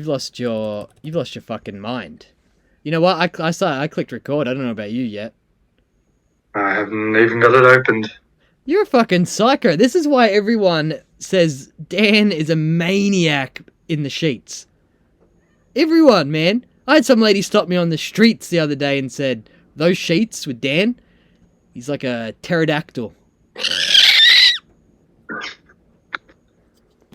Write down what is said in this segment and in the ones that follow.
you've lost your fucking mind. You know what? I clicked record. I don't know about you yet. I haven't even got it opened. You're a fucking psycho. This is why everyone says Dan is a maniac in the sheets. Everyone, man. I had some lady stop me on the streets the other day and said, those sheets with Dan, he's like a pterodactyl.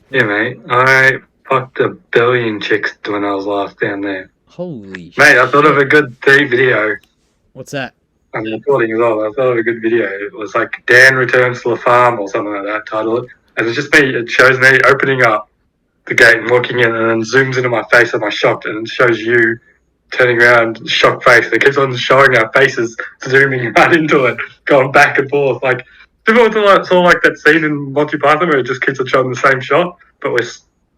Yeah, mate. I fucked a billion chicks when I was last down there. Holy shit. Mate, I thought of a good video. What's that? I'm recording as well. I thought of a good video. It was like Dan returns to the farm or something like that, title it. And it's just me. It shows me opening up the gate and walking in, and then zooms into my face. Am I shocked? And it shows you turning around, shocked face. It keeps on showing our faces, zooming right into it, going back and forth. Like, sort of like that scene in Monty Python where it just keeps on showing the same shot, but we're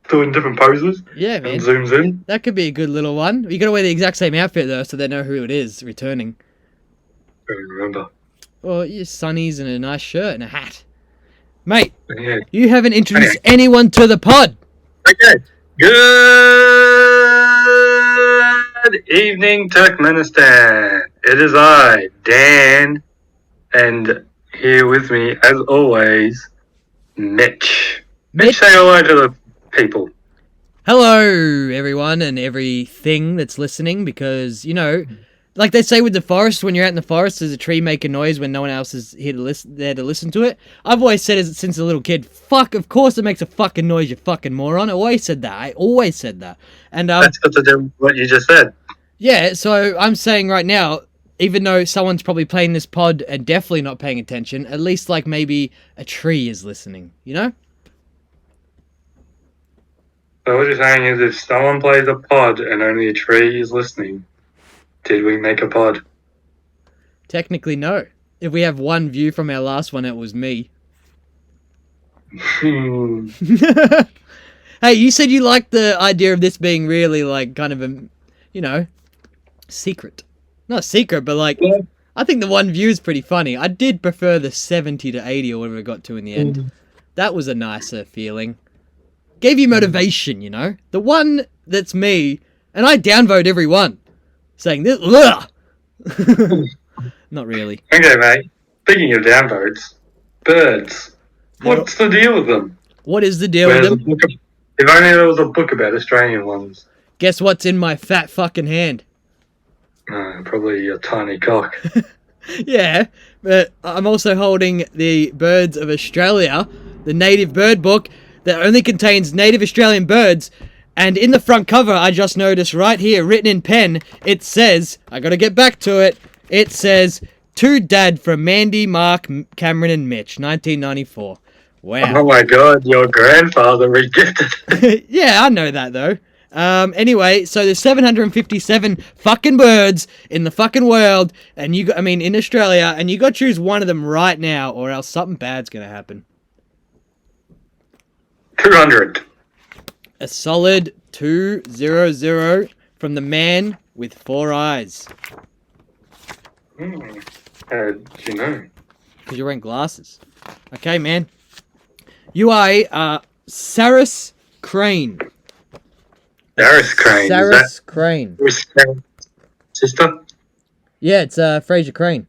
doing different poses. Yeah, man. And zooms in. That could be a good little one. You gotta wear the exact same outfit though, so they know who it is returning. I don't remember. Well, your sunnies and a nice shirt and a hat. Mate, Yeah. you haven't introduced anyone to the pod. Okay. Good evening, Turkmenistan. It is I, Dan, and here with me, as always, Mitch. Mitch, say hello to the people. Hello, everyone and everything that's listening, because, you know, like they say with the forest, when you're out in the forest, there's a tree making noise when no one else is here to there to listen to it. I've always said it since a little kid, fuck, of course it makes a fucking noise, you fucking moron. I always said that. And That's got to do with what you just said. Yeah, so I'm saying right now, even though someone's probably playing this pod and definitely not paying attention, at least like maybe a tree is listening, you know? So what you're saying is if someone plays a pod and only a tree is listening, did we make a pod? Technically, no. If we have one view from our last one, it was me. Hey, you said you liked the idea of this being really like kind of a, you know, secret. Not secret, but like, yeah. I think the one view is pretty funny. I did prefer the 70 to 80 or whatever it got to in the end. That was a nicer feeling. Gave you motivation, you know? The one that's me, and I downvote every one. Saying this, not really. Okay, mate. Speaking of downvotes, birds. What's the deal with them? What is the deal with them? If only there was a book about Australian ones. Guess what's in my fat fucking hand? Probably a tiny cock. Yeah, but I'm also holding the Birds of Australia, the native bird book that only contains native Australian birds. And in the front cover, I just noticed right here, written in pen, it says, I gotta get back to it, it says, to Dad from Mandy, Mark, Cameron and Mitch, 1994. Wow. Oh my god, your grandfather regifted. Yeah, I know that though. Anyway, so there's 757 fucking birds in the fucking world, and in Australia, and you got to choose one of them right now, or else something bad's gonna happen. 200. A solid 200 from the man with 4 eyes. How did you know? Because you're wearing glasses. Okay, man. You are Saris Crane. Saris Crane. Saris Crane. Sister? Yeah, it's Fraser Crane.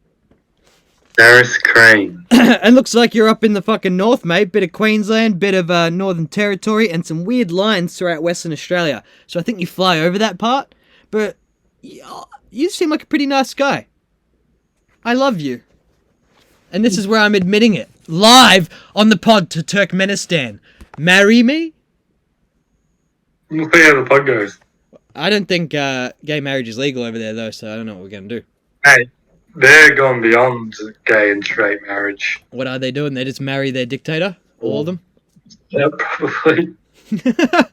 Saris Crane. And looks like you're up in the fucking north, mate. Bit of Queensland, bit of Northern Territory, and some weird lines throughout Western Australia. So I think you fly over that part. But you seem like a pretty nice guy. I love you. And this is where I'm admitting it. Live on the pod to Turkmenistan. Marry me? We'll see how the pod goes. I don't think gay marriage is legal over there, though, so I don't know what we're going to do. Hey, they're gone beyond gay and straight marriage. What are they doing? They just marry their dictator? All of them? Yeah, probably. You can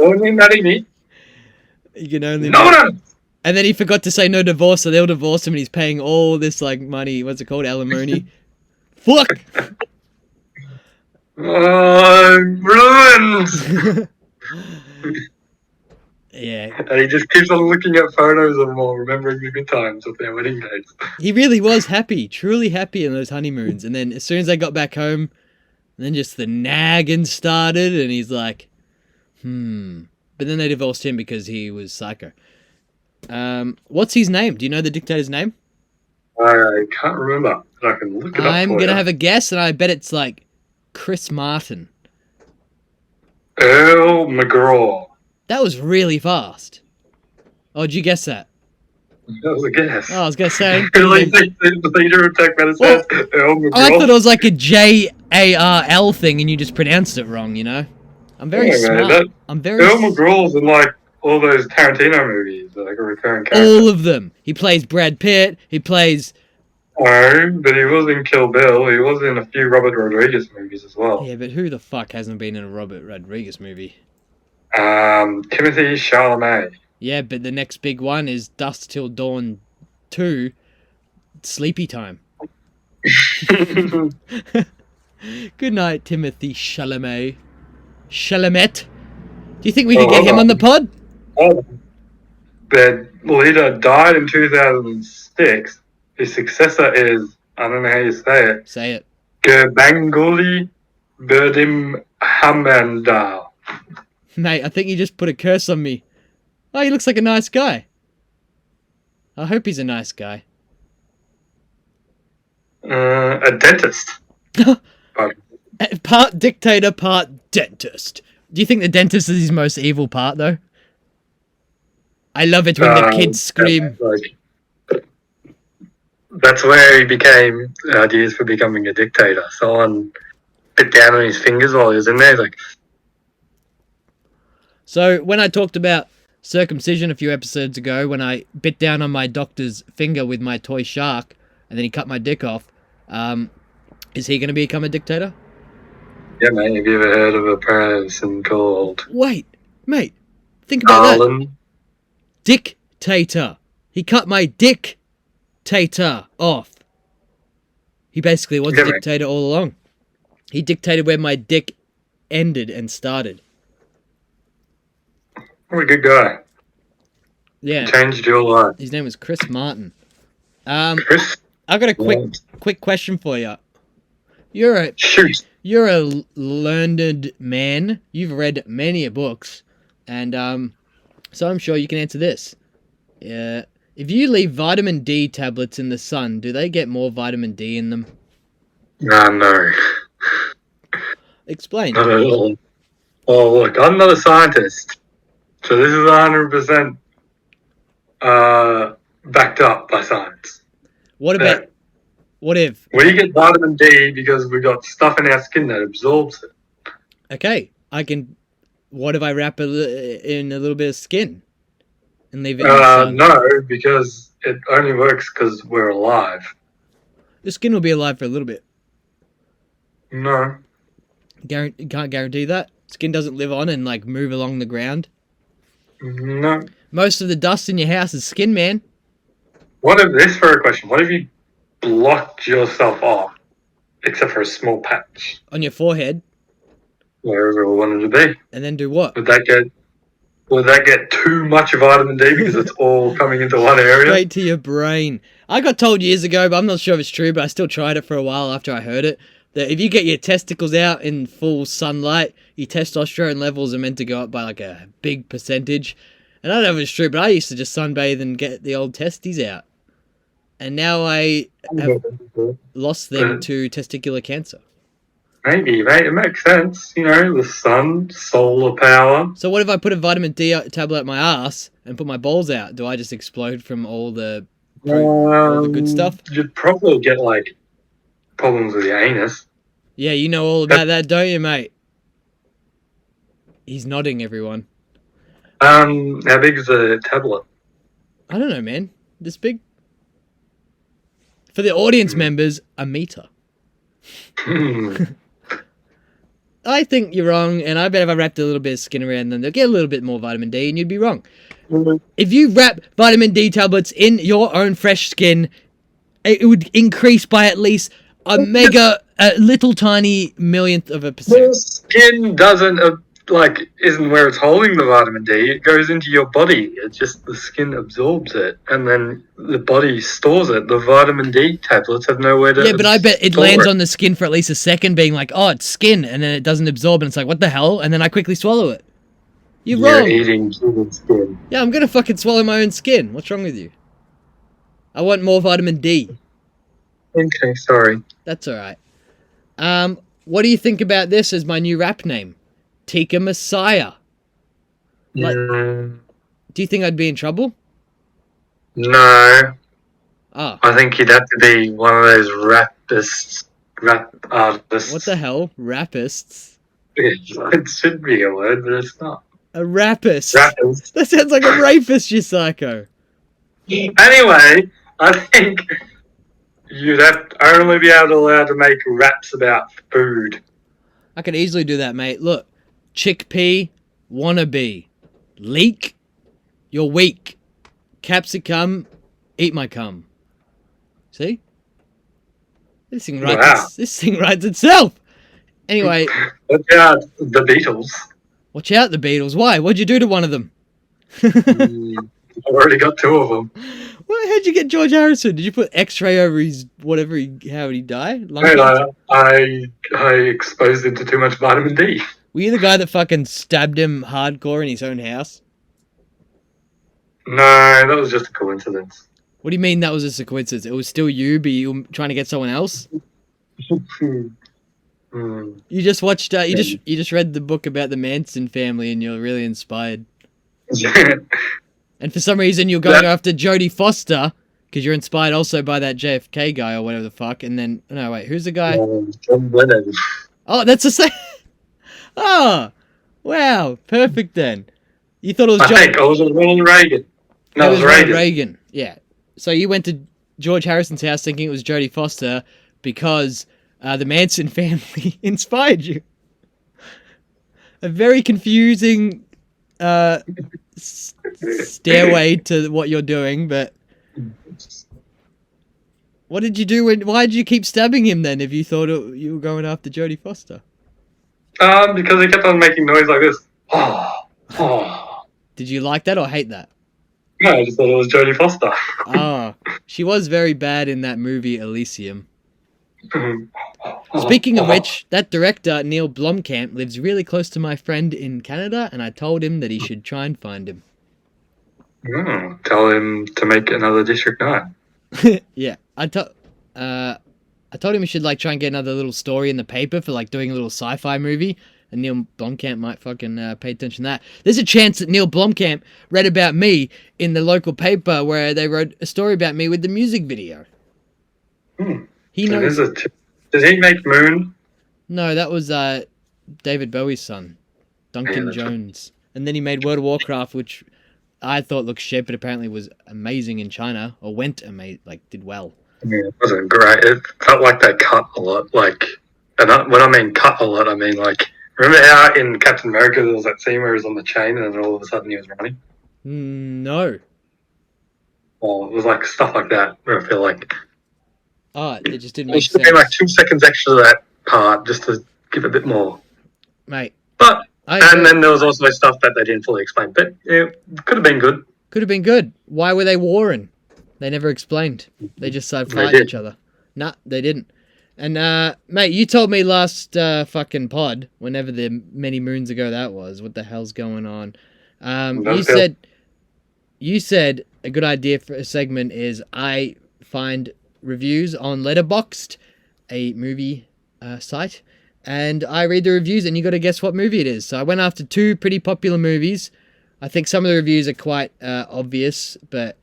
only marry me. You can only... No! And then he forgot to say no divorce, so they'll divorce him, and he's paying all this, like, money. What's it called? Alimony. Fuck! Oh, I'm ruined! Yeah. And he just keeps on looking at photos of them all, remembering the good times of their wedding days. He really was happy, truly happy in those honeymoons. And then as soon as they got back home, then just the nagging started, and he's like, But then they divorced him because he was psycho. What's his name? Do you know the dictator's name? I can't remember, but I can look it up I'm for gonna you. have a guess, and I bet it's like Chris Martin. Earl McGraw. That was really fast. Oh, did you guess that? That was a guess. Oh, I was gonna say. Really think the leader of Tech Medicine Well, Earl McGraw? I thought it was like a JARL thing, and you just pronounced it wrong. You know, I'm very smart. I'm very. Earl McGraw's in like all those Tarantino movies, like a recurring character. All of them. He plays Brad Pitt. He plays. No, but he was in Kill Bill. He was in a few Robert Rodriguez movies as well. Yeah, but who the fuck hasn't been in a Robert Rodriguez movie? Timothy Chalamet. Yeah, but the next big one is Dusk Till Dawn 2, Sleepy Time. Good night, Timothy Chalamet. Chalamet. Do you think we could get him on the pod? Oh, the leader died in 2006. His successor is, I don't know how you say it. Say it. Gurbanguly Berdimuhamedow. Mate, I think you just put a curse on me. Oh, he looks like a nice guy. I hope he's a nice guy. A dentist. Part dictator, part dentist. Do you think the dentist is his most evil part, though? I love it when the kids scream. That's where he became ideas for becoming a dictator. Someone bit down on his fingers while he was in there. Like, so when I talked about circumcision a few episodes ago, when I bit down on my doctor's finger with my toy shark, and then he cut my dick off, is he going to become a dictator? Yeah, mate. Have you ever heard of a person called? Wait, mate. Think about Stalin? that. Dictator. He cut my dictator off. He basically was a dictator all along. He dictated where my dick ended and started. What a good guy. Yeah. He changed your life. His name was Chris Martin. Chris? I've got a quick question for you. You're a learned man. You've read many books, and so I'm sure you can answer this. If you leave vitamin D tablets in the sun, do they get more vitamin D in them? No. Explain. Not at all. Oh, look, I'm not a scientist, so this is 100% backed up by science. What if? We get vitamin D because we've got stuff in our skin that absorbs it. Okay, what if I wrap it in a little bit of skin and leave it in the sun? No, because it only works because we're alive. The skin will be alive for a little bit. No. You can't guarantee that. Skin doesn't live on and like move along the ground. No. Most of the dust in your house is skin, man. What if this for a question? What if you blocked yourself off, except for a small patch on your forehead, wherever it wanted to be? And then do what? Would that get too much vitamin D because it's all coming into one area? Straight to your brain. I got told years ago, but I'm not sure if it's true, but I still tried it for a while after I heard it, that if you get your testicles out in full sunlight, your testosterone levels are meant to go up by like a big percentage. And I don't know if it's true, but I used to just sunbathe and get the old testes out. And now I have lost them to testicular cancer. Maybe, mate. It makes sense. You know, the sun, solar power. So what if I put a vitamin D tablet up my ass and put my balls out? Do I just explode from all the good stuff? You'd probably get, like, problems with your anus. Yeah, you know all about that, don't you, mate? He's nodding, everyone. How big is the tablet? I don't know, man. This big? For the audience members, a meter. I think you're wrong, and I bet if I wrapped a little bit of skin around them, they'll get a little bit more vitamin D, and you'd be wrong. If you wrap vitamin D tablets in your own fresh skin, it would increase by at least a little tiny millionth of a percent. Your skin isn't where it's holding the vitamin D. It goes into your body. It's just the skin absorbs it, and then the body stores it. The vitamin D tablets have nowhere to. Yeah, but I bet it lands on the skin for at least a second, being like, "Oh, it's skin," and then it doesn't absorb, and it's like, "What the hell?" And then I quickly swallow it. You're You're wrong. eating human skin. Yeah, I'm gonna fucking swallow my own skin. What's wrong with you? I want more vitamin D. Okay, sorry. That's alright. What do you think about this as my new rap name? Tika Messiah. Like, Mm, do you think I'd be in trouble? no. Ah, I think you'd have to be one of those rap artists. what the hell? Rapists? It should be a word, but it's not. A rapist? Rappers. That sounds like a rapist, you psycho. Anyway, I think you'd have to only be allowed to make raps about food. I could easily do that, mate. Look. Chickpea, wannabe. Leek, you're weak. Capsicum, eat my cum. See? This thing writes, Wow. this thing writes itself. Anyway, Watch out, the Beatles. watch out, the Beatles. Why? What'd you do to one of them? I've already got 2 of them. Well, how'd you get George Harrison? Did you put X-ray over his whatever? How did he die? Lung Mate, cancer? I exposed him to too much vitamin D. Were you the guy that fucking stabbed him hardcore in his own house? No, that was just a coincidence. What do you mean that was just a coincidence? It was still you, but you were trying to get someone else? Mm. You just watched. You just read the book about the Manson family, and you're really inspired. And for some reason, you're going after Jodie Foster because you're inspired also by that JFK guy or whatever the fuck. And then no, wait, who's the guy? John Lennon. Oh, that's the same. Oh, wow, perfect then. You thought it was I John. think I was Ronald Reagan. No, It it was Ronald Reagan. Reagan. Yeah. So you went to George Harrison's house thinking it was Jodie Foster because the Manson family inspired you. A very confusing stairway to what you're doing, but what did you do? Why did you keep stabbing him then? If you thought you were going after Jodie Foster, Because he kept on making noise like this. Oh. did you like that or hate that? No, I just thought it was Jodie Foster. Oh, she was very bad in that movie Elysium. Speaking of which, that director, Neil Blomkamp, lives really close to my friend in Canada, and I told him that he should try and find him. Tell him to make another District 9. Yeah, I told him he should like try and get another little story in the paper for like doing a little sci-fi movie, and Neil Blomkamp might fucking pay attention to that. There's a chance that Neil Blomkamp read about me in the local paper where they wrote a story about me with the music video. He knows. Does he make Moon? No, that was David Bowie's son, Duncan Jones. And then he made World of Warcraft, which I thought looked shit, but apparently was amazing in China, or did well. Yeah, it wasn't great. It felt like they cut a lot. And when I mean cut a lot, I mean like, remember how in Captain America there was that scene where he was on the chain and then all of a sudden he was running? No. Well, it was like stuff like that where I feel like Oh, it just didn't it make should have sense. been like 2 seconds extra to that part just to give a bit more. Mate. But and then there was also stuff that they didn't fully explain. But it could have been good. Could have been good. Why were they warring? They never explained. They just started fighting each other. Nah, they didn't. And, mate, you told me last fucking pod, whenever the many moons ago that was, what the hell's going on? You said a good idea for a segment is I find reviews on Letterboxd, a movie site, and I read the reviews and you got to guess what movie it is. So I went after 2 pretty popular movies. I think some of the reviews are quite obvious, but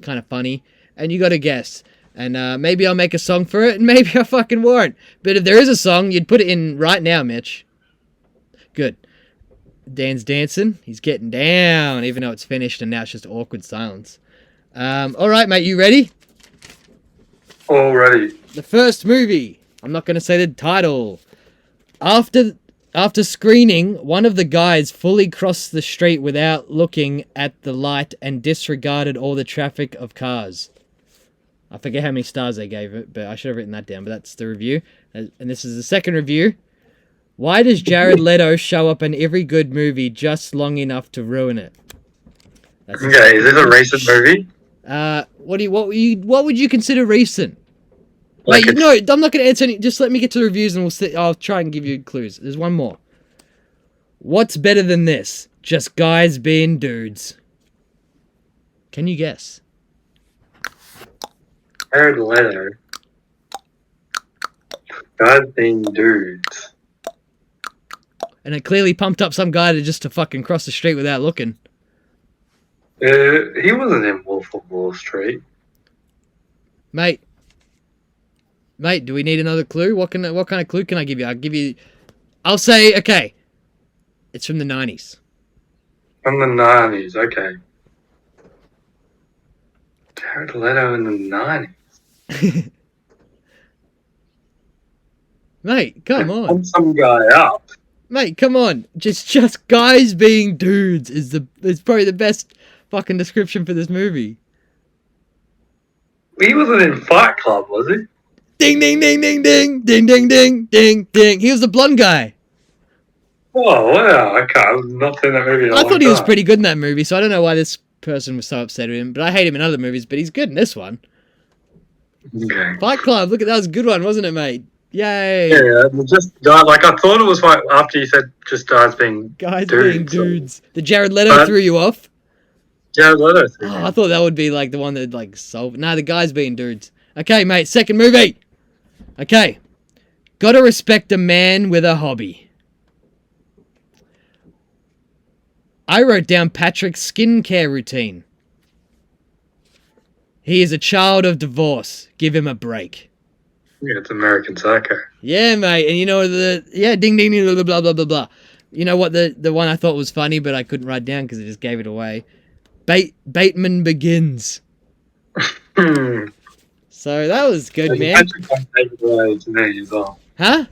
kind of funny, and you got to guess. And maybe I'll make a song for it, and maybe I fucking won't. But if there is a song, you'd put it in right now, Mitch. Good. Dan's dancing. He's getting down, even though it's finished, and now it's just awkward silence. All right, mate, you ready? Already. The first movie. I'm not going to say the title. After screening, one of the guys fully crossed the street without looking at the light and disregarded all the traffic of cars. I forget how many stars they gave it, but I should have written that down, but that's the review. And this is the second review. Why does Jared Leto show up in every good movie just long enough to ruin it? Okay, is this a recent movie? What would you consider recent? Like Wait, no, I'm not going to answer any. Just let me get to the reviews and I'll try and give you clues. There's one more. What's better than this? Just guys being dudes. Can you guess? Jared Leto. Guys being dudes. And it clearly pumped up some guy to fucking cross the street without looking. He wasn't in Wolf of Wall Street. Mate, do we need another clue? What kind of clue can I give you? I'll say, okay. It's from the 90s. From the 90s, okay. Jared Leto in the 90s. Mate, come on. Pump some guy up. Mate, come on. Just guys being dudes is probably the best fucking description for this movie. He wasn't in Fight Club, was he? Ding, ding, ding, ding, ding, ding, ding, ding, ding, ding. He was the blonde guy. Oh, wow. Okay, I've not seen that movie in a I long thought he was time. pretty good in that movie, so I don't know why this person was so upset with him. But I hate him in other movies, but he's good in this one. Okay. Fight Club, look at that was a good one, wasn't it, mate? Yay. Yeah, like I thought it was like after you said just guys being Guys dudes. being dudes. The Jared Leto threw you off? Jared Leto. Oh, I thought that would be like the one that like solved. Nah, the guys being dudes. Okay, mate, second movie. Okay. Gotta respect a man with a hobby. I wrote down Patrick's skincare routine. He is a child of divorce. Give him a break. Yeah, it's American Psycho. Yeah, mate. And you know ding ding ding blah blah blah blah blah. You know what the one I thought was funny but I couldn't write down because I just gave it away. Bateman Begins. So that was good, man. Patrick gave it away to me as well. Huh?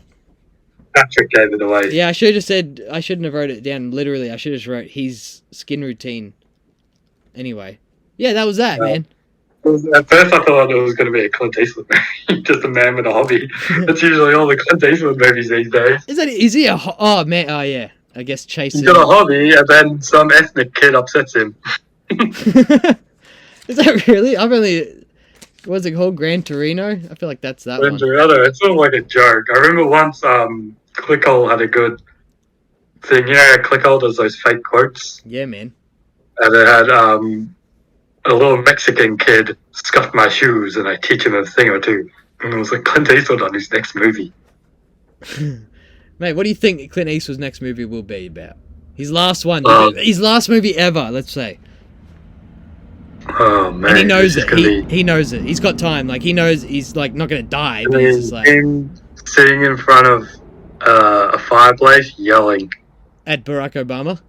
Patrick gave it away. Yeah, I should have said. I shouldn't have wrote it down. Literally, I should have just wrote his skin routine. Anyway, yeah, that was that, man. At first, I thought it was going to be a Clint Eastwood movie, just a man with a hobby. That's usually all the Clint Eastwood movies these days. Is he a? Oh man, oh yeah. I guess Chase. He's got a hobby, and then some ethnic kid upsets him. Is that really? I've only. What's it called? Gran Torino? I feel like that's that Gran one. Torino, it's sort of like a joke. I remember once Clickhole had a good thing. You know how Clickhole does those fake quotes? Yeah, man. And it had a little Mexican kid scuff my shoes and I teach him a thing or two. And it was like Clint Eastwood on his next movie. Mate, what do you think Clint Eastwood's next movie will be about? His last one. His last movie ever, let's say. Oh, man. And he knows it. He knows it. He's got time. Like, he knows he's, like, not going to die. But he's just like... Him sitting in front of a fireplace yelling. At Barack Obama?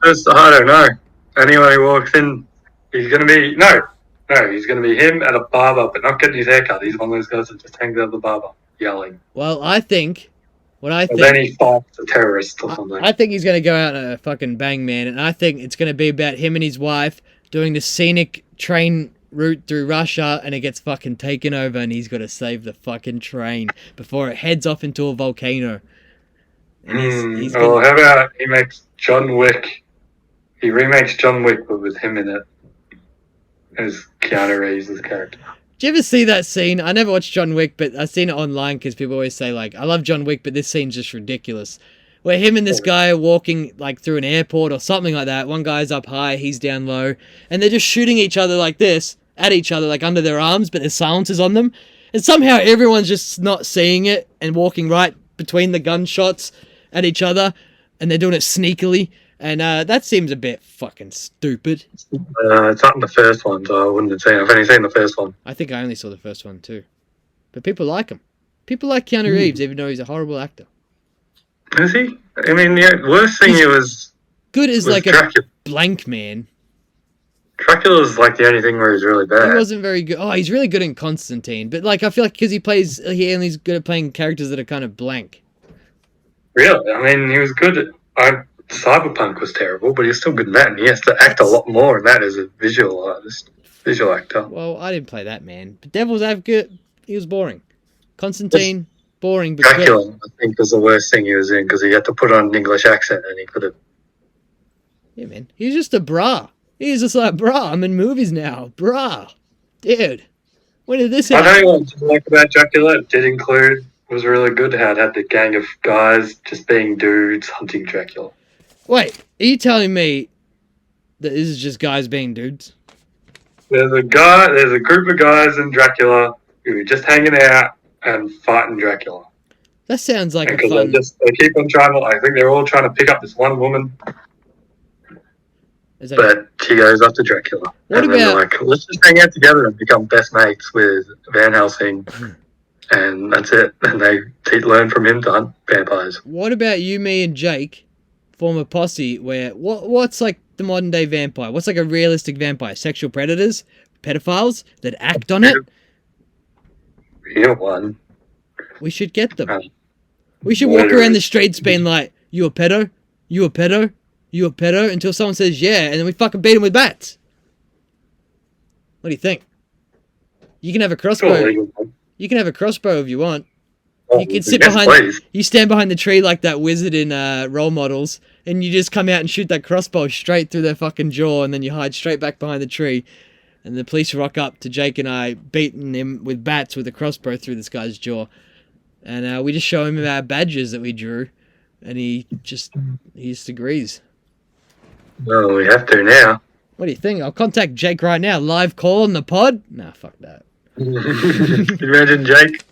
I don't know. Anyone who walks in, he's going to be... No, he's going to be him at a barber, but not getting his haircut. He's one of those guys that just hangs out at the barber, yelling. Well, I think... then he fights a terrorist or something. I think he's going to go out and fucking bang, man. And I think it's going to be about him and his wife doing the scenic train route through Russia, and it gets fucking taken over, and he's got to save the fucking train before it heads off into a volcano. And he's how about he makes John Wick? He remakes John Wick, but with him in it as Keanu Reeves' as character. Do you ever see that scene? I never watched John Wick, but I've seen it online because people always say, like, I love John Wick, but this scene's just ridiculous. Where him and this guy are walking, like, through an airport or something like that. One guy's up high, he's down low. And they're just shooting each other like this, at each other, like, under their arms, but there's silencers on them. And somehow everyone's just not seeing it and walking right between the gunshots at each other. And they're doing it sneakily. And that seems a bit fucking stupid. It's not in the first one, so I wouldn't have seen it. I've only seen the first one. I think I only saw the first one, too. But people like him. People like Keanu Reeves, even though he's a horrible actor. Is he? I mean, the worst thing was good as like Dracula. A blank man. Dracula's like the only thing where he's really bad. He wasn't very good. Oh, he's really good in Constantine, but like I feel like because he only's good at playing characters that are kind of blank. Really? I mean, he was good at... Cyberpunk was terrible, but he's still good in that, and he has to act a lot more in that as a visual actor. Well, I didn't play that, man. But Devil's Advocate, he was boring. Constantine, boring. But Dracula, I think, was the worst thing he was in because he had to put on an English accent, and he could have... Yeah, man. He was just a bra. He was just like, brah, I'm in movies now. Brah. Dude. When did this happen? I know what I like about Dracula. It did include... It was really good how it had the gang of guys just being dudes hunting Dracula. Wait, Are you telling me that this is just guys being dudes? There's a group of guys in Dracula who are just hanging out and fighting Dracula. That sounds like Because a fun... they keep on trying to, I think they're all trying to pick up this one woman. But she goes up to Dracula. What and about... then they're like, let's just hang out together and become best mates with Van Helsing. And that's it. And they learn from him to hunt vampires. What about you, me, and Jake form a posse where... What's like the modern day vampire? What's like a realistic vampire? Sexual predators? Pedophiles that act on it? Real one. We should get them. We should walk around the streets being like, you a pedo? You a pedo? You a pedo? Until someone says yeah, and then we fucking beat him with bats. What do you think? You can have a crossbow. You can have a crossbow if you want. You can sit behind... You stand behind the tree like that wizard in Role Models, and you just come out and shoot that crossbow straight through their fucking jaw, and then you hide straight back behind the tree. And the police rock up to Jake and I beating him with bats with a crossbow through this guy's jaw. And we just show him our badges that we drew. And he just agrees. Well, we have to now. What do you think? I'll contact Jake right now. Live call on the pod? Nah, fuck that. Can you imagine Jake?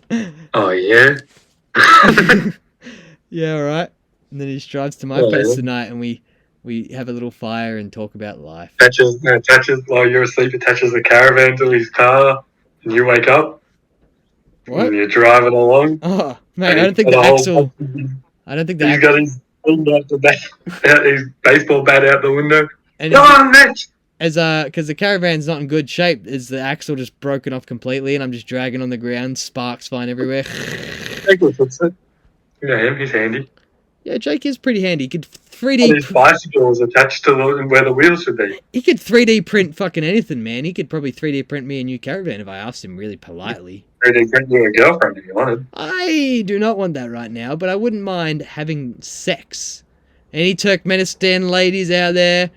Oh, yeah? Yeah, alright. And then he just drives to my place tonight and we have a little fire and talk about life. Attaches while you're asleep, attaches a caravan to his car, and you wake up. What? And you're driving along. Oh, mate, I don't think the axle... I don't think the axle... He's got his baseball bat out the window. And come on, Mitch! Because the caravan's not in good shape, is the axle just broken off completely and I'm just dragging on the ground, sparks flying everywhere. Jake will fix it. You know him, he's handy. Yeah, Jake is pretty handy. He could 3D... And his bicycle is attached to where the wheels should be. He could 3D print fucking anything, man. He could probably 3D print me a new caravan if I asked him really politely. 3D print you a girlfriend if you wanted. I do not want that right now, but I wouldn't mind having sex. Any Turkmenistan ladies out there?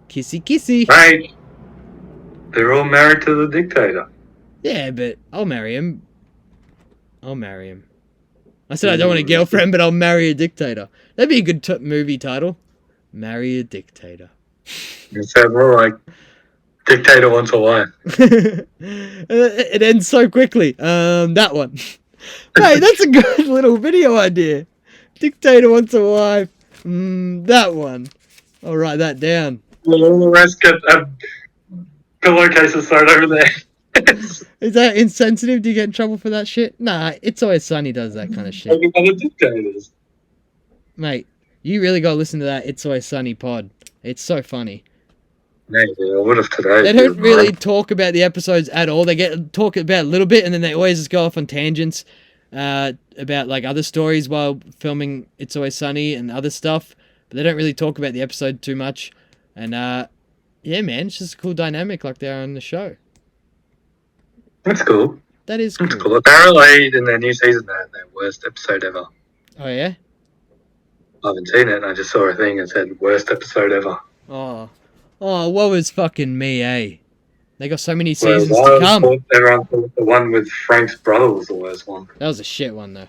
Kissy kissy. Right. They're all married to the dictator. Yeah, but I'll marry him. I said I don't want a girlfriend, but I'll marry a dictator. That'd be a good movie title. Marry a dictator. It sounds more like Dictator Wants a Wife. It ends so quickly. That one. Hey, that's a good little video idea. Dictator Wants a Wife. That one. I'll write that down. Well, all the rest get pillowcases thrown over there. Is that insensitive? Do you get in trouble for that shit? Nah, It's Always Sunny does that kind of shit. Everybody dictators. Mate, you really gotta listen to that It's Always Sunny pod. It's so funny. Maybe I would have today. They don't really talk about the episodes at all. They talk about a little bit and then they always just go off on tangents about like other stories while filming It's Always Sunny and other stuff. But they don't really talk about the episode too much. And yeah, man, it's just a cool dynamic like they are on the show. That's cool. That is cool. That's cool. Apparently, in their new season, they had their worst episode ever. Oh, yeah? I haven't seen it, and I just saw a thing that said, worst episode ever. Oh, what was fucking me, eh? They got so many seasons to come. Everyone thought the one with Frank's brother was the worst one. That was a shit one, though.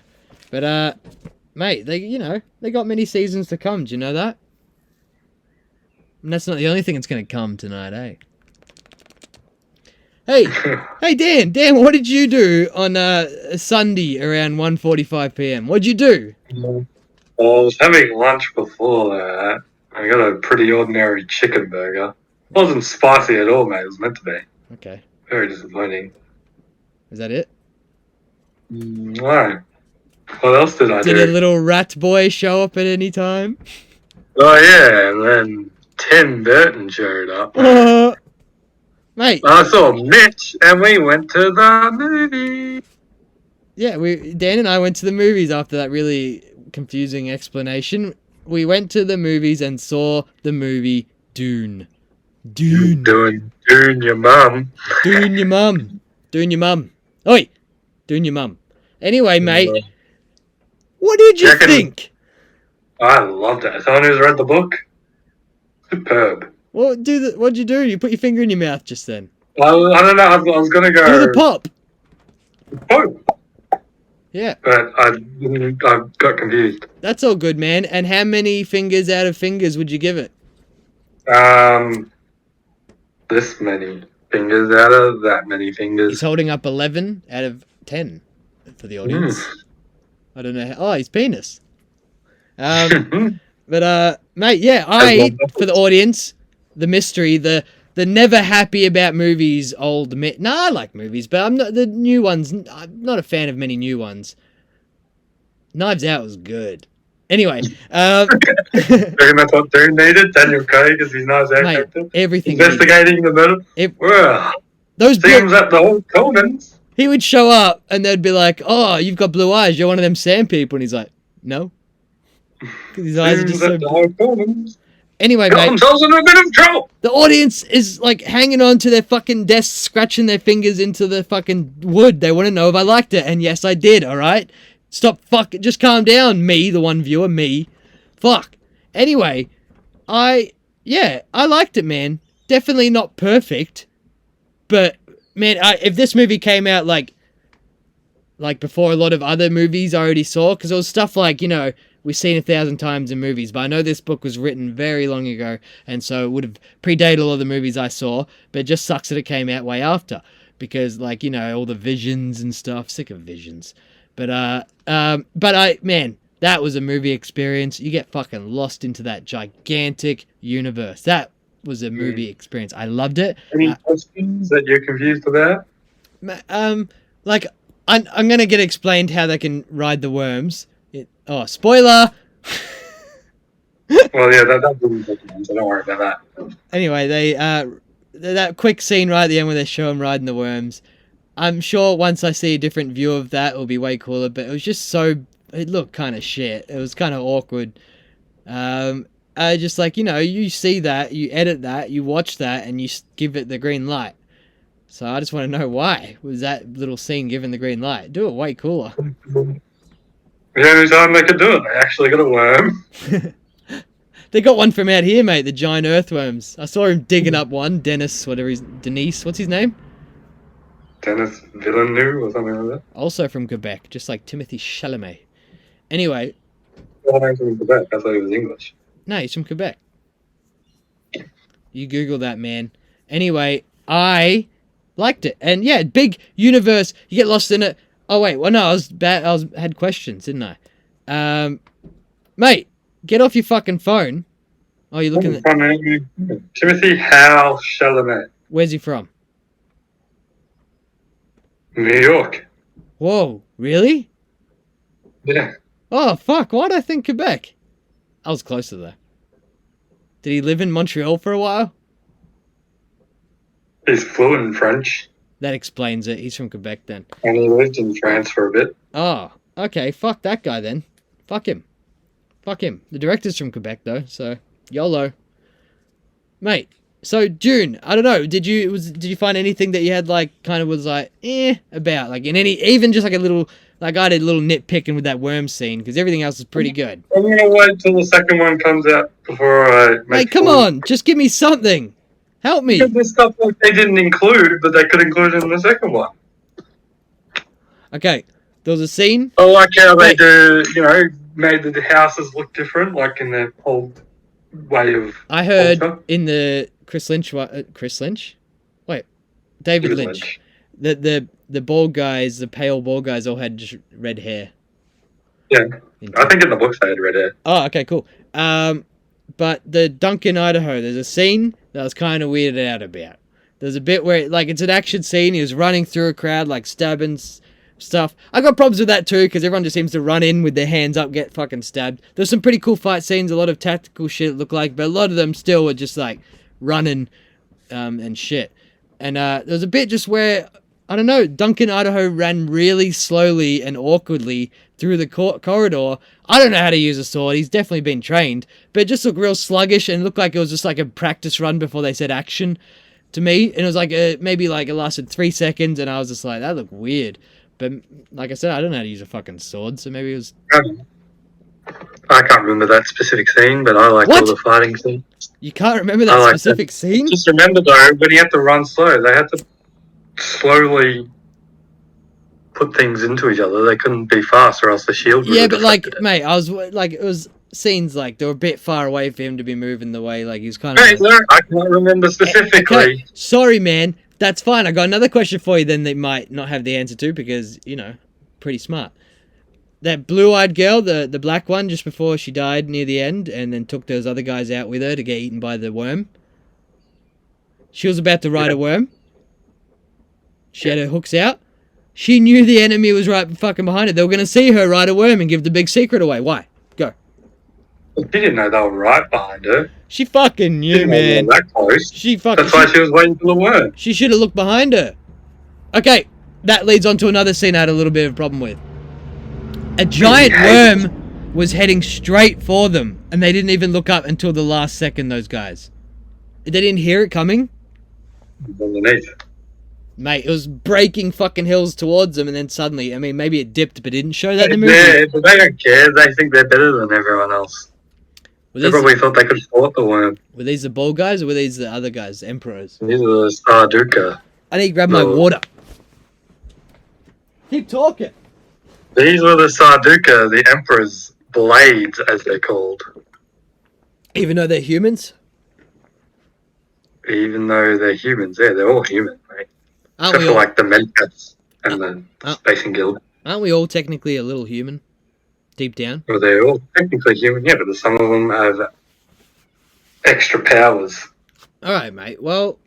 But, mate, they got many seasons to come. Do you know that? And that's not the only thing that's going to come tonight, eh? Hey, Dan, what did you do on Sunday around 1:45 p.m.? What'd you do? Well, I was having lunch before that. I got a pretty ordinary chicken burger. It wasn't spicy at all, mate. It was meant to be. Okay. Very disappointing. Is that it? No. What else did I do? Did a little rat boy show up at any time? Oh, yeah, and then Tim Burton showed up. Mate. I saw Mitch, and we went to the movie. Yeah, Dan and I went to the movies after that really confusing explanation. We went to the movies and saw the movie Dune. Dune your mum. Dune your mum. Dune your mum. Oi! Dune your mum. Anyway, mate, what did you think? I loved it. As someone who's read the book, superb. What'd you do? You put your finger in your mouth just then. I don't know. I was going to go... Do the pop. Oh. Yeah. But I got confused. That's all good, man. And how many fingers out of fingers would you give it? This many fingers out of that many fingers. He's holding up 11 out of 10 for the audience. Mm. I don't know. Oh, his penis. But mate, yeah, for the audience, the mystery, the never happy about movies, I like movies, but I'm not the new ones. I'm not a fan of many new ones. Knives Out was good. Anyway, That's what Dune needed. Daniel Craig as his Knives Out character. Everything investigating the murder. Those seems at the whole Commons. He would show up and they'd be like, "Oh, you've got blue eyes. You're one of them sand people," and he's like, "No." His eyes are just so anyway, got themselves in a bit of trouble. The audience is like hanging on to their fucking desks, scratching their fingers into the fucking wood. They want to know if I liked it, and yes, I did. All right, stop, just calm down. Me, the one viewer, me. Fuck. Anyway, I liked it, man. Definitely not perfect, but man, if this movie came out like before a lot of other movies I already saw, because it was stuff like, we've seen 1,000 times in movies, but I know this book was written very long ago, and so it would have predated a lot of the movies I saw, but it just sucks that it came out way after, because, all the visions and stuff, sick of visions. But man, that was a movie experience. You get fucking lost into that gigantic universe. That was a movie experience. I loved it. Any questions that you're confused about? I'm going to get explained how they can ride the worms. Spoiler! Well, yeah, that wouldn't take long, so don't worry about that. Anyway, that quick scene right at the end where they show them riding the worms. I'm sure once I see a different view of that, it'll be way cooler, but it was just it looked kind of shit. It was kind of awkward. Just you see that, you edit that, you watch that, and you give it the green light. So I just want to know why was that little scene given the green light? Do it way cooler. The only time they could do it, they actually got a worm. They got one from out here, mate, the giant earthworms. I saw him digging up one. Dennis, what's his name? Dennis Villeneuve or something like that. Also from Quebec, just like Timothy Chalamet. Anyway. Well, he's from Quebec. I thought he was English. No, he's from Quebec. You Google that, man. Anyway, I liked it. And yeah, big universe. You get lost in it. Oh wait, well no, I had questions, didn't I? Mate, get off your fucking phone. Oh, you're looking at Timothy Hal Chalamet. Where's he from? New York. Whoa, really? Yeah. Oh fuck, why'd I think Quebec? I was closer though. Did he live in Montreal for a while? He's fluent in French. That explains it. He's from Quebec then. And he lived in France for a bit. Oh, okay. Fuck that guy then. Fuck him. The director's from Quebec though, so YOLO. Mate, so Dune, I don't know, did you find anything that you had about, like in even just like a little, like I did a little nitpicking with that worm scene, because everything else is pretty good. I'm going to wait till the second one comes out before I make Mate, come on, just give me something. Help me. Because there's stuff like they didn't include, but they could include in the second one. Okay, there was a scene. I like how they made the houses look different, like in their whole way of. I heard in the Chris Lynch? Wait, David Lynch. The bald guys, the pale bald guys, all had just red hair. Yeah, I think in the books they had red hair. Oh, okay, cool. But the Duncan, Idaho, there's a scene that I was kind of weirded out about. There's a bit where, it's an action scene. He was running through a crowd, stabbing stuff. I got problems with that too, because everyone just seems to run in with their hands up, get fucking stabbed. There's some pretty cool fight scenes, a lot of tactical shit it looked like, but a lot of them still were just, running and shit. And there's a bit just where, I don't know, Duncan, Idaho ran really slowly and awkwardly through the corridor. I don't know how to use a sword. He's definitely been trained, but it just looked real sluggish and looked like it was just like a practice run before they said action to me. And it was it lasted 3 seconds, and I was just like, that looked weird. But like I said, I don't know how to use a fucking sword, so maybe it was. I can't remember that specific scene, but I like all the fighting scenes. You can't remember that specific scene? Just remember though, when you had to run slow, they had to slowly put things into each other. They couldn't be fast, or else the shield would but mate, I was it was scenes like they were a bit far away for him to be moving the way like he's kind of. Right, no, I can't remember specifically. Okay. Sorry, man. That's fine. I got another question for you. Then they might not have the answer to because pretty smart. That blue-eyed girl, the black one, just before she died near the end, and then took those other guys out with her to get eaten by the worm. She was about to ride a worm. She had her hooks out. She knew the enemy was right fucking behind her. They were going to see her ride a worm and give the big secret away. Why? Go. She didn't know they were right behind her. She fucking knew, man. That close. That's why she was waiting for the worm. She should have looked behind her. Okay, that leads on to another scene I had a little bit of a problem with. A giant worm was heading straight for them, and they didn't even look up until the last second, those guys. They didn't hear it coming. Underneath. Mate, it was breaking fucking hills towards them, and then suddenly, I mean, maybe it dipped, but it didn't show that in the movie. Yeah, but they don't care. They think they're better than everyone else. They probably thought they could fought the worm. Were these the ball guys, or were these the other guys, the emperors? These are the Sarduka. I need to grab my water. Keep talking. These were the Sarduka, the Emperor's blades, as they're called. Even though they're humans? Even though they're humans, yeah, they're all human, right? Aren't Except for, like, the Medcats and the Spacing Guild. Aren't we all technically a little human? Deep down? Well, they're all technically human, yeah, but some of them have extra powers. Alright, mate. Well,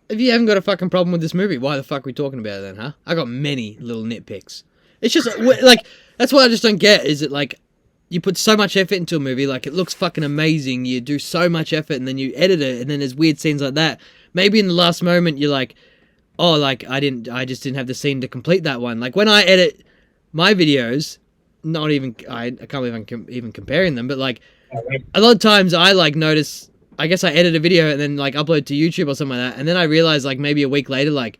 if you haven't got a fucking problem with this movie, why the fuck are we talking about it then, huh? I got many little nitpicks. It's just, like, that's what I just don't get, is it, like, you put so much effort into a movie, like, it looks fucking amazing, you do so much effort, and then you edit it, and then there's weird scenes like that. Maybe in the last moment, you're like, oh, like, I just didn't have the scene to complete that one. Like, when I edit my videos, not even, I can't believe I'm even comparing them, but, like, a lot of times I, like, notice, I guess I edit a video and then, like, upload to YouTube or something like that, and then I realize, like, maybe a week later, like,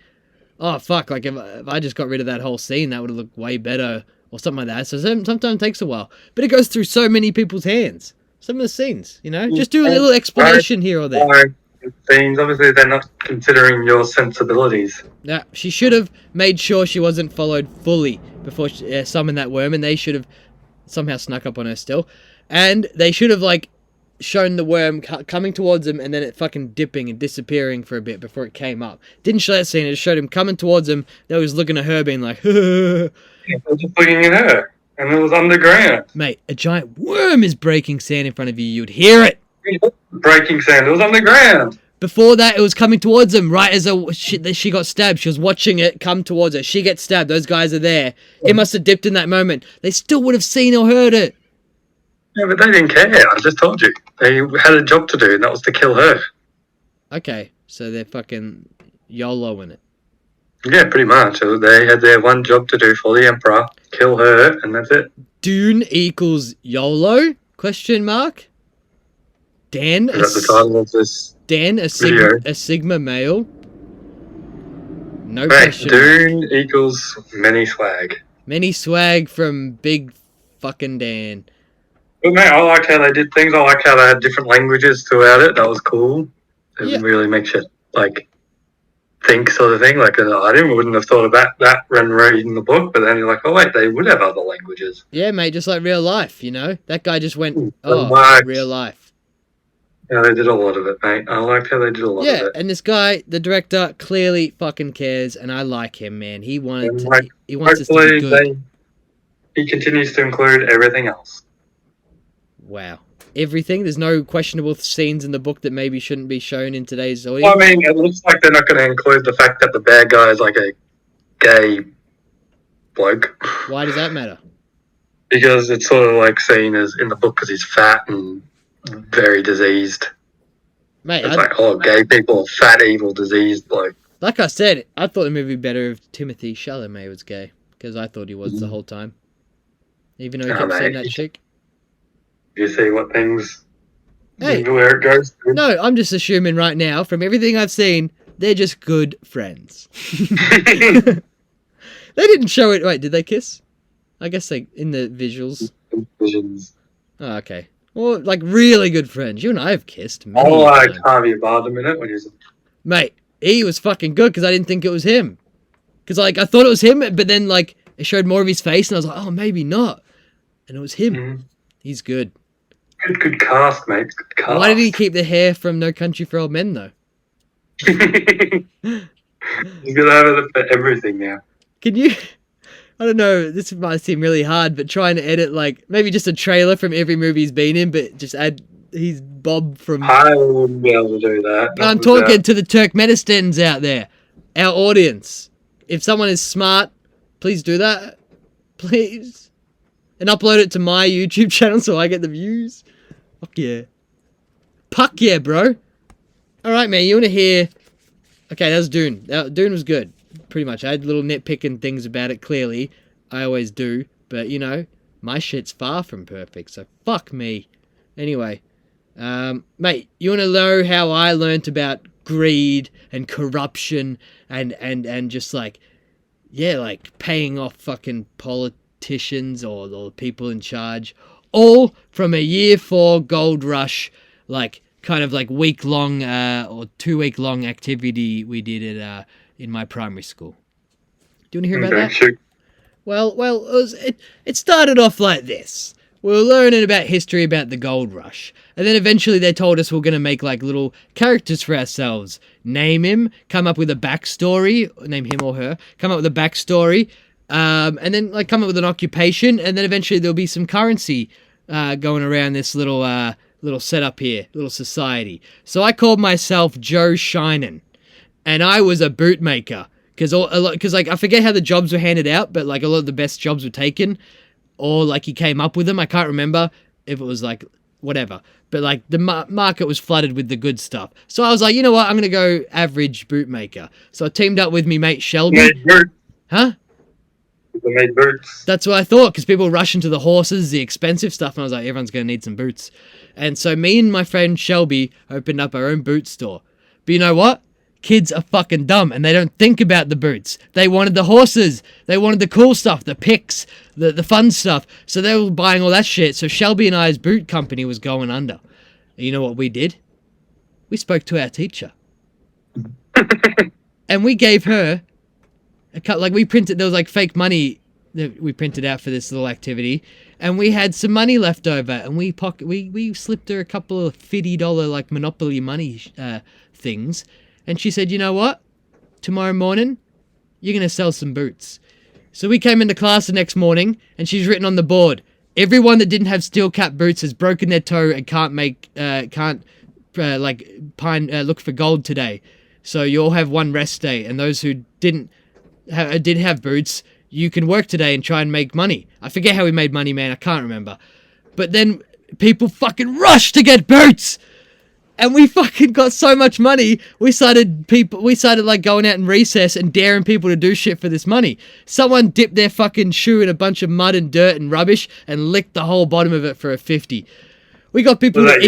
oh, fuck, like, if I just got rid of that whole scene, that would have looked way better, or something like that. So sometimes it takes a while. But it goes through so many people's hands. Some of the scenes, Just do a little explanation here or there. Scenes, obviously, they're not considering your sensibilities. Yeah, she should have made sure she wasn't followed fully before she summoned that worm, and they should have somehow snuck up on her still. And they should have, like, shown the worm coming towards him and then it fucking dipping and disappearing for a bit before it came up. Didn't show that scene, it just showed him coming towards him. They was looking at her being like, yeah, they were just looking at her. And it was underground. Mate, a giant worm is breaking sand in front of you. You'd hear it. Breaking sand. It was underground. Before that, it was coming towards him right as she got stabbed. She was watching it come towards her. She gets stabbed. Those guys are there. It must have dipped in that moment. They still would have seen or heard it. Yeah, but they didn't care. I just told you. They had a job to do, and that was to kill her. Okay, so they're fucking YOLO in it. Yeah, pretty much. They had their one job to do for the Emperor. Kill her, and that's it. Dune equals YOLO? Question mark? Dan? Is that the title of this Dan, a Sigma male? No question. Dune equals many swag. Many swag from Big fucking Dan. But mate, I liked how they did things. I liked how they had different languages throughout it. That was cool. It really makes you, like, think sort of thing. Like, wouldn't have thought about that when reading the book, but then you're like, oh wait, they would have other languages. Yeah, mate, just like real life, That guy just went, real life. Yeah, they did a lot of it, mate. I liked how they did a lot of it. Yeah, and this guy, the director, clearly fucking cares, and I like him, man. He wants us to be good. He continues to include everything else. Wow. Everything? There's no questionable scenes in the book that maybe shouldn't be shown in today's audience? Well, I mean, it looks like they're not going to include the fact that the bad guy is like a gay bloke. Why does that matter? Because it's sort of like seen as in the book because he's fat and very diseased. Mate, it's like, gay people, fat, evil, diseased bloke. Like I said, I thought it would be better if Timothy Chalamet was gay. Because I thought he was the whole time. Even though he kept saying that chick. You see what things... where it goes. No, I'm just assuming right now, from everything I've seen, they're just good friends. They didn't show it... Wait, did they kiss? I guess they... In the visuals. Visions. Oh, okay. Well, like, really good friends. You and I have kissed. Harvey Bardem in it when he's... Mate, he was fucking good because I didn't think it was him. Because, like, I thought it was him, but then, like, it showed more of his face, and I was like, oh, maybe not. And it was him. Mm-hmm. He's good. Good cast, mate. Good cast. Why did he keep the hair from No Country for Old Men, though? He's gonna have it for everything now. Can you... I don't know, this might seem really hard, but try and edit, like, maybe just a trailer from every movie he's been in, but just add... He's Bob from... I wouldn't be able to do that. I'm talking to the Turkmenistans out there. Our audience. If someone is smart, please do that. Please. And upload it to my YouTube channel so I get the views. Fuck yeah. Puck yeah, bro. Alright, man, you want to hear... Okay, that was Dune. Dune was good. Pretty much. I had little nitpicking things about it, clearly. I always do. But, you know, my shit's far from perfect, so fuck me. Anyway. Mate, you want to know how I learnt about greed and corruption and just like, yeah, like paying off fucking politicians or people in charge, all from a year 4 gold rush, like kind of like week-long or 2-week-long activity we did at in my primary school. Do you want to hear about that? Sure. Well, it started off like this. We were learning about history about the gold rush. And then eventually they told us we're going to make like little characters for ourselves. Name him, come up with a backstory, name him or her, come up with a backstory, and then like come up with an occupation, and then eventually there'll be some currency going around this little setup here, little society. So I called myself Joe Shinen, and I was a bootmaker. Because like I forget how the jobs were handed out, but like a lot of the best jobs were taken. Or like he came up with them. I can't remember if it was like whatever. But like the market was flooded with the good stuff. So I was like, you know what? I'm going to go average bootmaker. So I teamed up with me mate Shelby. Made boots. Huh? People made boots. That's what I thought, because people rush into the horses, the expensive stuff. And I was like, everyone's going to need some boots. And so me and my friend Shelby opened up our own boot store. But you know what? Kids are fucking dumb and they don't think about the boots. They wanted the horses. They wanted the cool stuff, the picks, the fun stuff. So they were buying all that shit. So Shelby and I's boot company was going under. And you know what we did? We spoke to our teacher. And we gave her a cut. Like we printed, there was like fake money that we printed out for this little activity. And we had some money left over. And we slipped her a couple of $50 like Monopoly money things. And she said, you know what? Tomorrow morning, you're going to sell some boots. So we came into class the next morning, and she's written on the board, everyone that didn't have steel cap boots has broken their toe and look for gold today. So you all have one rest day. And those who did have boots, you can work today and try and make money. I forget how we made money, man. I can't remember. But then people fucking rushed to get boots. And we fucking got so much money, we started like going out in recess and daring people to do shit for this money. Someone dipped their fucking shoe in a bunch of mud and dirt and rubbish and licked the whole bottom of it for a 50. We got people to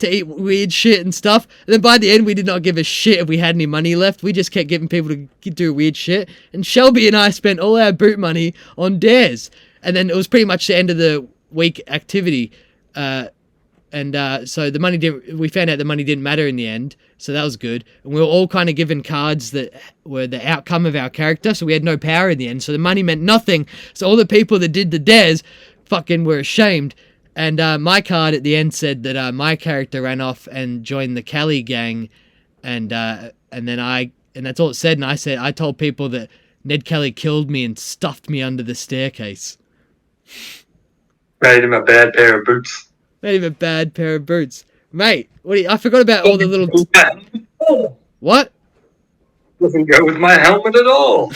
eat weird shit and stuff. And then by the end, we did not give a shit if we had any money left. We just kept getting people to do weird shit. And Shelby and I spent all our boot money on dares. And then it was pretty much the end of the week activity. So we found out the money didn't matter in the end, so that was good. And we were all kind of given cards that were the outcome of our character, so we had no power in the end, so the money meant nothing. So all the people that did the dares fucking were ashamed. And my card at the end said that my character ran off and joined the Cali gang, and that's all it said. And I told people that Ned Kelly killed me and stuffed me under the staircase. Made him a bad pair of boots. Made him a bad pair of boots. Mate, I forgot about all the little... What? Doesn't go with my helmet at all.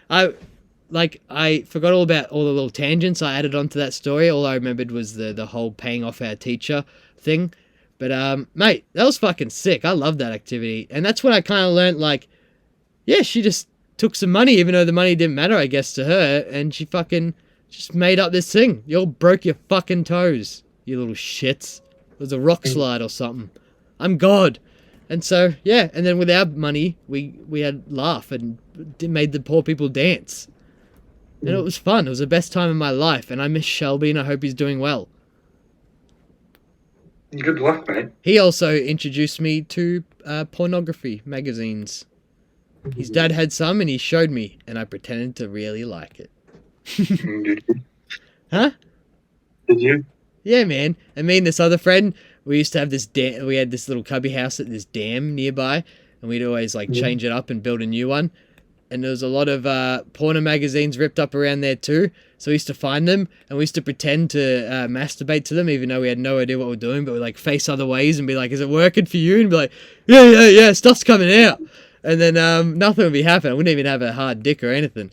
I forgot all about all the little tangents I added onto that story. All I remembered was the whole paying off our teacher thing. But, mate, that was fucking sick. I love that activity. And that's when I kind of learned, like, yeah, she just took some money, even though the money didn't matter, I guess, to her. And she fucking just made up this thing. You all broke your fucking toes. You little shits. It was a rock slide or something. I'm God. And so, yeah. And then with our money, we had laugh and made the poor people dance. And it was fun. It was the best time of my life. And I miss Shelby and I hope he's doing well. Good luck, mate. He also introduced me to pornography magazines. His dad had some and he showed me. And I pretended to really like it. Did you? Huh? Did you? Yeah, man. And me and this other friend, we used to have this we had this little cubby house at this dam nearby, and we'd always like change it up and build a new one. And there was a lot of porno magazines ripped up around there too. So we used to find them, and we used to pretend to masturbate to them, even though we had no idea what we were doing. But we'd like face other ways and be like, "Is it working for you?" And be like, "Yeah, stuff's coming out." And then nothing would be happening. I wouldn't even have a hard dick or anything.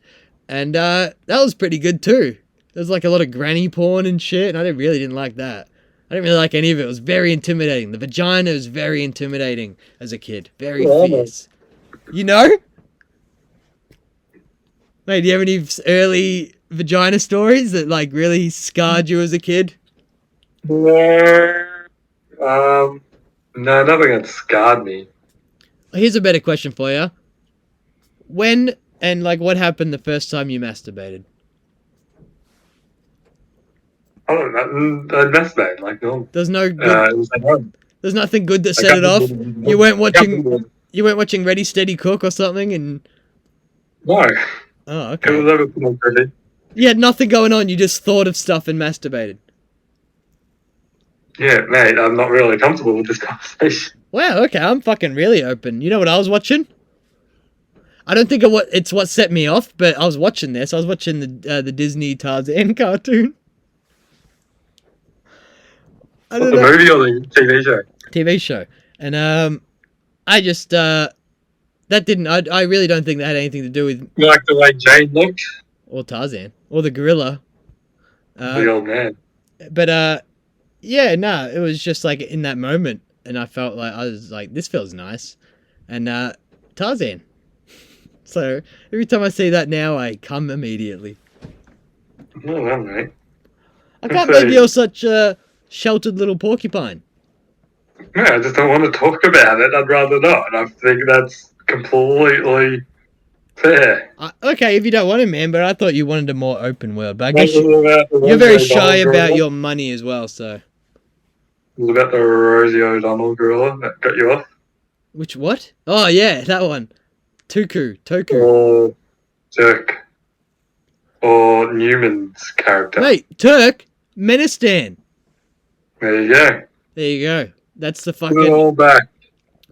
And that was pretty good too. There was like a lot of granny porn and shit, and I really didn't like that. I didn't really like any of it. It was very intimidating. The vagina was very intimidating as a kid. Very fierce. You know? Mate, do you have any early vagina stories that like really scarred you as a kid? No, nothing that scarred me. Here's a better question for you. When and like what happened the first time you masturbated? I don't know. I masturbated like normal. There's no good, it was at home. there's nothing good that set it off. You weren't watching Ready Steady Cook or something, and No. oh, okay. It was over pornography. You had nothing going on. You just thought of stuff and masturbated. Yeah, mate, I'm not really comfortable with this conversation. Wow. Okay, I'm fucking really open. You know what I was watching? I don't think it's what set me off, but I was watching this. I was watching the Disney Tarzan cartoon. The movie or the TV show? TV show. And I just that didn't. I really don't think that had anything to do with. You like the way Jane looked? Or Tarzan, or the gorilla. The old man. But yeah, no, it was just like in that moment, and I felt like I was like, this feels nice, and Tarzan. So every time I see that now, I come immediately. Oh, well, mate. I can't believe you're such a sheltered little porcupine. No, I just don't want to talk about it. I'd rather not. And I think that's completely fair. Okay, if you don't want it, man, but I thought you wanted a more open world. But I guess you're very shy about your money as well, so. It was about the Rosie O'Donnell gorilla that got you off. Which, what? Oh, yeah, that one. Toku. Or Turk. Or Newman's character. Mate, Turk, Menistan. There you go. There you go. That's the fucking... Put it all back.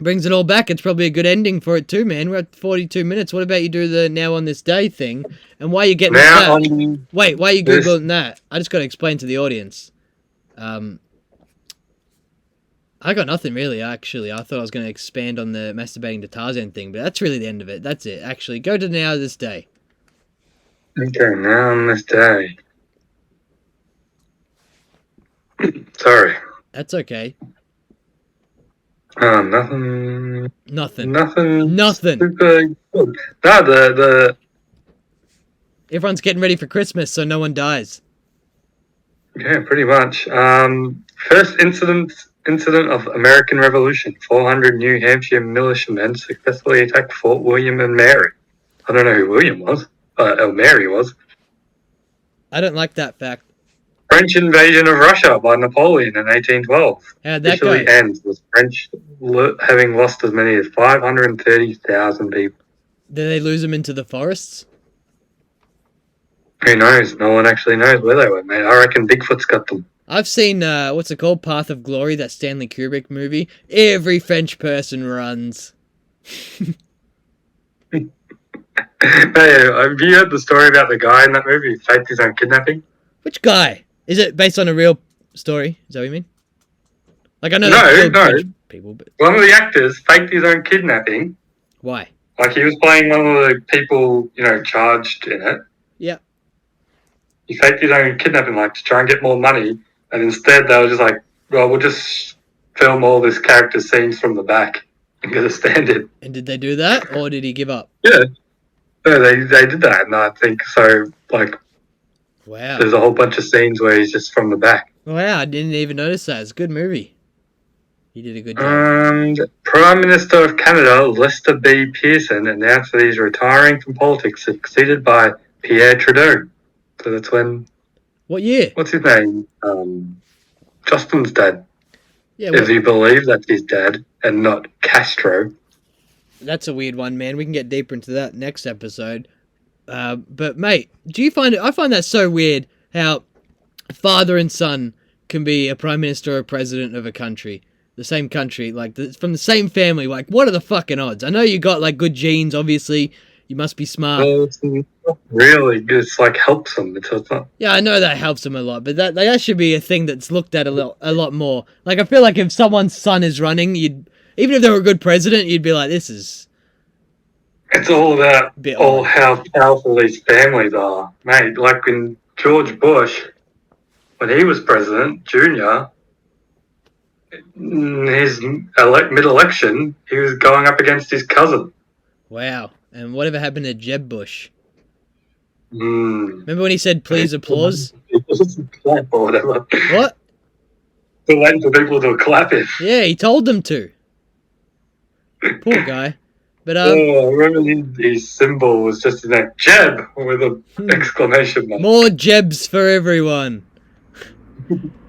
Brings it all back. It's probably a good ending for it too, man. We're at 42 minutes. What about you do the now on this day thing? And why are you getting that? Wait, why are you Googling that? I just got to explain to the audience. I got nothing really, actually. I thought I was going to expand on the masturbating to Tarzan thing, but that's really the end of it. That's it, actually. Go to the now of this day. Okay, now on this day. Sorry. That's okay. Nothing. Super good. No, Everyone's getting ready for Christmas, so no one dies. Yeah, pretty much. First incident of American Revolution. 400 New Hampshire militiamen successfully attacked Fort William and Mary. I don't know who William was. Mary was. I don't like that fact. French invasion of Russia by Napoleon in 1812. How'd that officially go? ends with French having lost as many as 530,000 people. Did they lose them into the forests? Who knows? No one actually knows where they went, mate. I reckon Bigfoot's got them. I've seen, what's it called? Path of Glory, that Stanley Kubrick movie. Every French person runs. Hey, have you heard the story about the guy in that movie who faked his own kidnapping? Which guy? Is it based on a real story? Is that what you mean? Like, I know No. French people, but... One of the actors faked his own kidnapping. Why? Like, he was playing one of the people, charged in it. Yeah. He faked his own kidnapping, like, to try and get more money. And instead, they were just like, well, we'll just film all this character scenes from the back and get a stand-in. And did they do that, or did he give up? Yeah. No, they did that, and I think so, like... Wow. There's a whole bunch of scenes where he's just from the back. Wow, I didn't even notice that. It's a good movie. He did a good job. Prime Minister of Canada, Lester B. Pearson, announced that he's retiring from politics, succeeded by Pierre Trudeau. So that's when... What year? What's his name? Justin's dad. Yeah. If you believe that's his dad and not Castro. That's a weird one, man. We can get deeper into that next episode. But mate, do you find it? I find that so weird how father and son can be a prime minister or president of a country. The same country, like, from the same family. Like, what are the fucking odds? I know you got, like, good genes, obviously. You must be smart. Well, it's not really, it's like helps them. It's not. Yeah, I know that helps them a lot, but that should be a thing that's looked at a lot more. Like, I feel like if someone's son is running, even if they were a good president, you'd be like, this is... It's all about how powerful these families are, mate. Like when George Bush, when he was president, Junior, in his mid-election, he was going up against his cousin. Wow. And whatever happened to Jeb Bush? Mm. Remember when he said, please applause? Clap or whatever. What? Still waiting for people to clap him. Yeah, he told them to. Poor guy. But I remember his symbol was just in that Jeb with an exclamation mark. More Jebs for everyone.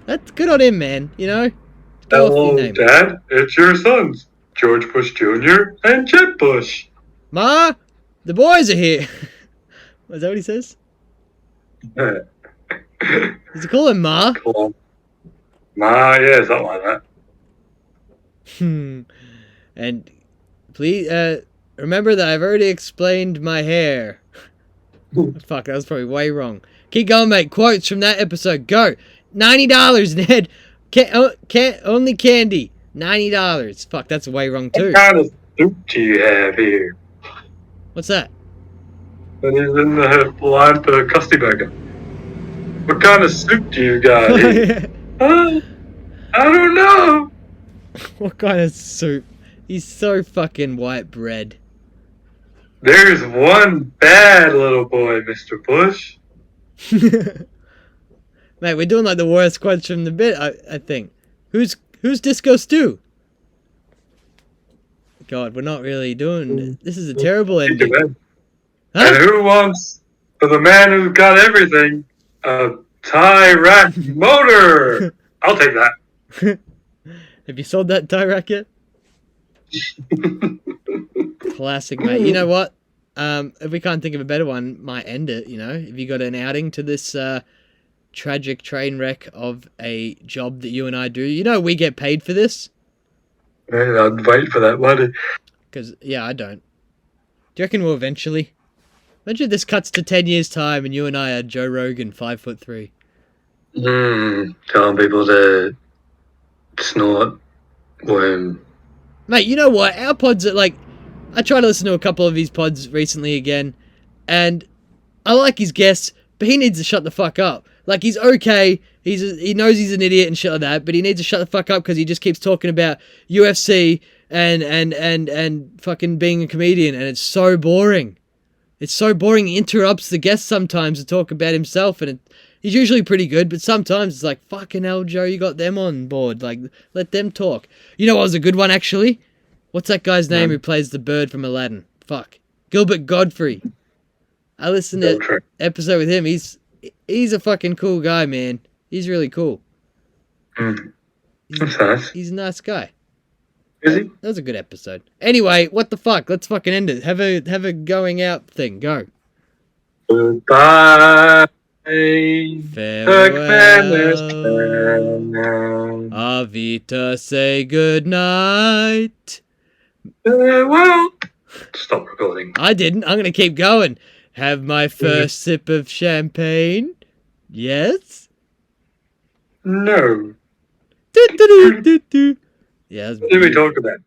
That's good on him, man. You know? Hello, Dad. It's your sons, George Bush Jr. and Jeb Bush. Ma, the boys are here. Is that what he says? Does he call him Ma? Ma, yeah, something like that. And please, remember that I've already explained my hair. Fuck, that was probably way wrong. Keep going, mate. Quotes from that episode. Go. $90, Ned. Can't only candy. $90. Fuck, that's way wrong too. What kind of soup do you have here? What's that? That is in the line for Krusty Burger. What kind of soup do you got here? I don't know. What kind of soup? He's so fucking white bread. There's one bad little boy, Mr. Bush. Mate, we're doing like the worst quotes from the bit, I think. Who's Disco Stew? God, we're not really doing... This is a terrible ending. Huh? And who wants, for the man who's got everything, a tie rack motor? I'll take that. Have you sold that tie rack yet? Classic, mate. You know what? If we can't think of a better one, might end it, you know? If you got an outing to this tragic train wreck of a job that you and I do. You know we get paid for this? Man, I'd wait for that money. Because, yeah, I don't. Do you reckon we'll eventually? Imagine this cuts to 10 years' time and you and I are Joe Rogan, 5'3". Telling people to snort worm. Mate, you know what? Our pods are like... I tried to listen to a couple of his pods recently again, and I like his guests, but he needs to shut the fuck up. Like, he's okay, he knows he's an idiot and shit like that, but he needs to shut the fuck up because he just keeps talking about UFC and fucking being a comedian, and it's so boring. It's so boring. He interrupts the guests sometimes to talk about himself, and he's usually pretty good, but sometimes it's like, fucking hell, Joe, you got them on board. Like, let them talk. You know what was a good one, actually? What's that guy's name who plays the bird from Aladdin? Fuck. Gilbert Godfrey. I listened to an episode with him. He's a fucking cool guy, man. He's really cool. That's nice. He's a nice guy. Is he? That was a good episode. Anyway, what the fuck? Let's fucking end it. Have a going out thing. Go. Goodbye. Farewell. Avita, say good night. Well, stop recording. I didn't. I'm gonna keep going. Have my first sip of champagne. Yes? No. Yeah, What did we talk about?